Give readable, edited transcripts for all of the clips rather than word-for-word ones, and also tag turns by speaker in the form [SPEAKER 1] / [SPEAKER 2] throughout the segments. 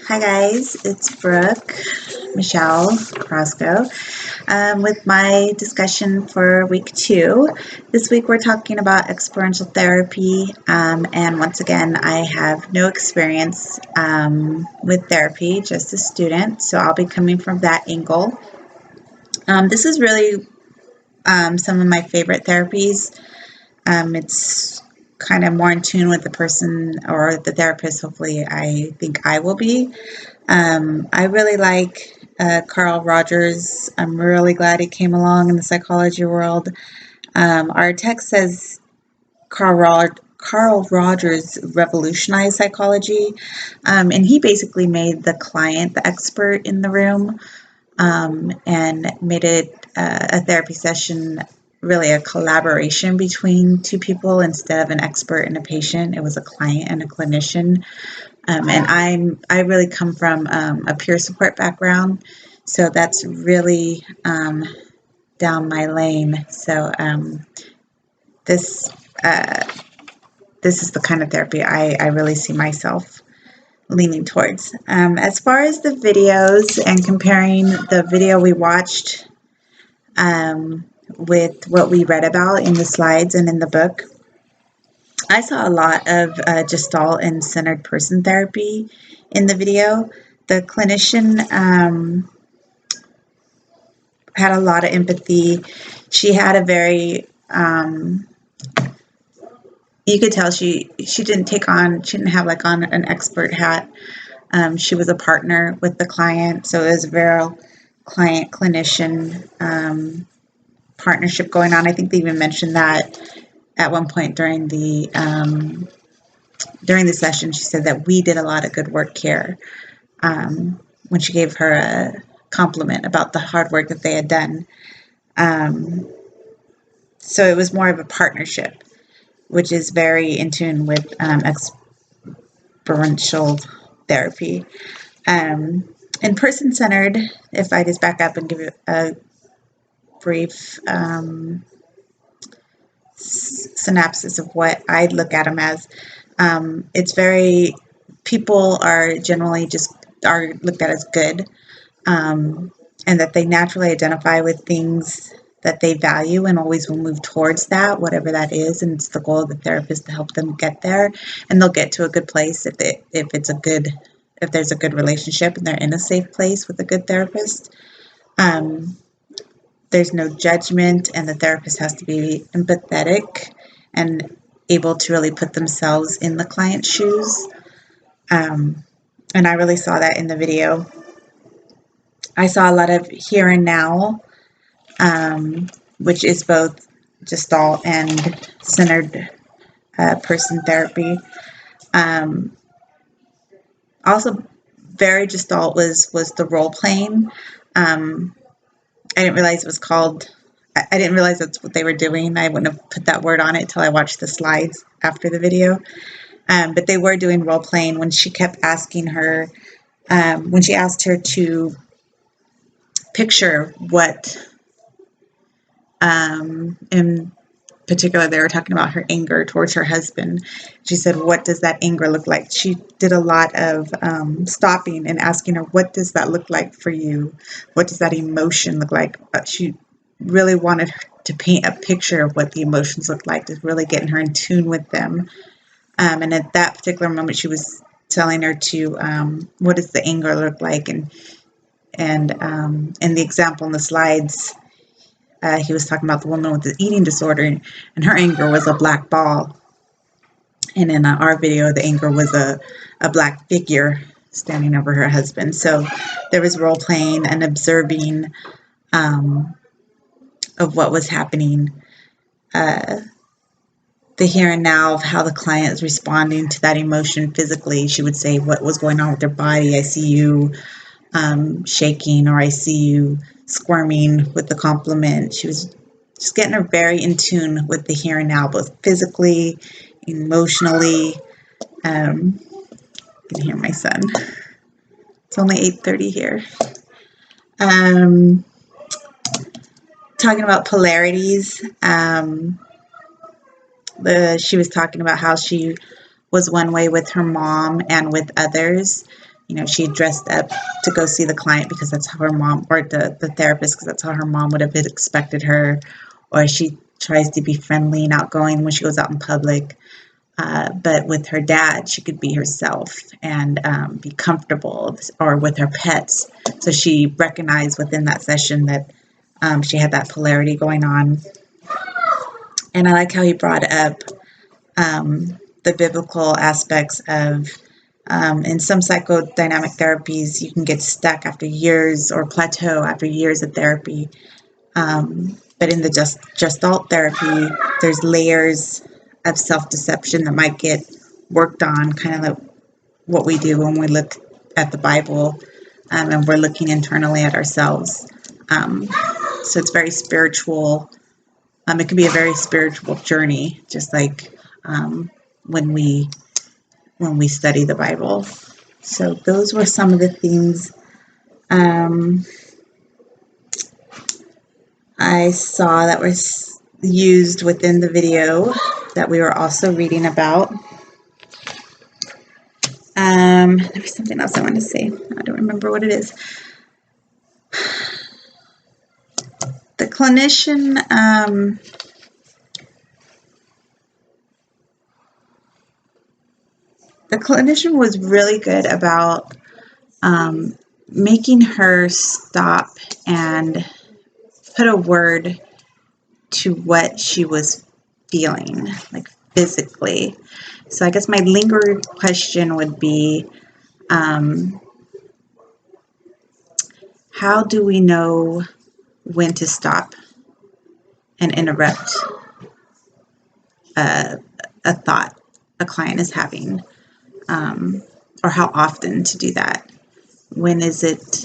[SPEAKER 1] Hi guys, it's Brooke Michelle Crosco with my discussion for week 2. This week we're talking about experiential therapy, and once again I have no experience with therapy, just a student, so I'll be coming from that angle. This is really some of my favorite therapies. It's kind of more in tune with the person or the therapist, hopefully I think I will be. I really like Carl Rogers. I'm really glad he came along in the psychology world. Our text says Carl Rogers revolutionized psychology, and he basically made the client the expert in the room, and made it a therapy session really a collaboration between two people instead of an expert and a patient. It was a client and a clinician. And I really come from a peer support background, so that's really down my lane. So this this is the kind of therapy I really see myself leaning towards. As far as the videos and comparing the video we watched with what we read about in the slides and in the book, I saw a lot of Gestalt and centered person therapy in the video. The clinician had a lot of empathy. She had a very, you could tell she didn't have like on an expert hat. She was a partner with the client, so it was a very client clinician partnership going on. I think they even mentioned that at one point during the session. She said that we did a lot of good work here, when she gave her a compliment about the hard work that they had done. So it was more of a partnership, which is very in tune with experiential therapy. And person-centered, if I just back up and give you a brief synopsis of what I'd look at them as, it's very, people are generally are looked at as good, and that they naturally identify with things that they value and always will move towards that, whatever that is. And it's the goal of the therapist to help them get there, and they'll get to a good place if there's a good relationship and they're in a safe place with a good therapist. There's no judgment, and the therapist has to be empathetic and able to really put themselves in the client's shoes. And I really saw that in the video. I saw a lot of here and now, which is both Gestalt and centered person therapy. Also, very Gestalt was the role playing. I didn't realize it was called. I didn't realize that's what they were doing. I wouldn't have put that word on it until I watched the slides after the video. But they were doing role playing when she kept asking her, when she asked her to picture what, in particular, they were talking about her anger towards her husband. She said, what does that anger look like? She did a lot of stopping and asking her, what does that look like for you? What does that emotion look like? She really wanted her to paint a picture of what the emotions look like, to really getting her in tune with them. And at that particular moment, she was telling her to, what does the anger look like? And in the example in the slides, he was talking about the woman with the eating disorder, and her anger was a black ball. And in our video, the anger was a black figure standing over her husband. So there was role playing and observing of what was happening, the here and now of how the client is responding to that emotion physically. She would say what was going on with their body. I see you shaking, or I see you squirming with the compliment. She was just getting her very in tune with the here and now, both physically, emotionally. You can hear my son. It's only 8:30 here. Talking about polarities. She was talking about how she was one way with her mom and with others. she dressed up to go see the client because that's how her mom, or the therapist, because that's how her mom would have expected her, or she tries to be friendly and outgoing when she goes out in public. But with her dad, she could be herself and be comfortable, or with her pets. So she recognized within that session that she had that polarity going on. And I like how he brought up the biblical aspects of, in some psychodynamic therapies, you can get stuck after years or plateau after years of therapy. But in the Gestalt therapy, there's layers of self-deception that might get worked on, kind of like what we do when we look at the Bible, and we're looking internally at ourselves. So it's very spiritual. It can be a very spiritual journey, just like when we study the Bible. So those were some of the things I saw that was used within the video that we were also reading about. There was something else I wanted to say. I don't remember what it is. The clinician, was really good about making her stop and put a word to what she was feeling, like physically. So I guess my lingering question would be, how do we know when to stop and interrupt a thought a client is having, or how often to do that? When is it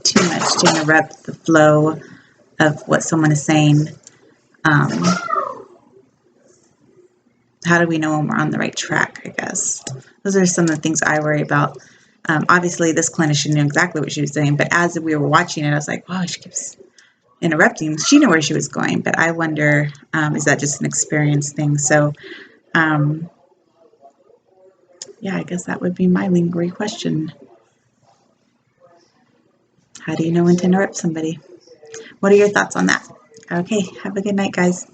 [SPEAKER 1] too much to interrupt the flow of what someone is saying? How do we know when we're on the right track, I guess? Those are some of the things I worry about. Obviously, this clinician knew exactly what she was doing, but as we were watching it, I was like, wow, she keeps interrupting. She knew where she was going, but I wonder, is that just an experience thing? So, yeah, I guess that would be my lingering question. How do you know when to interrupt somebody? What are your thoughts on that? Okay, have a good night, guys.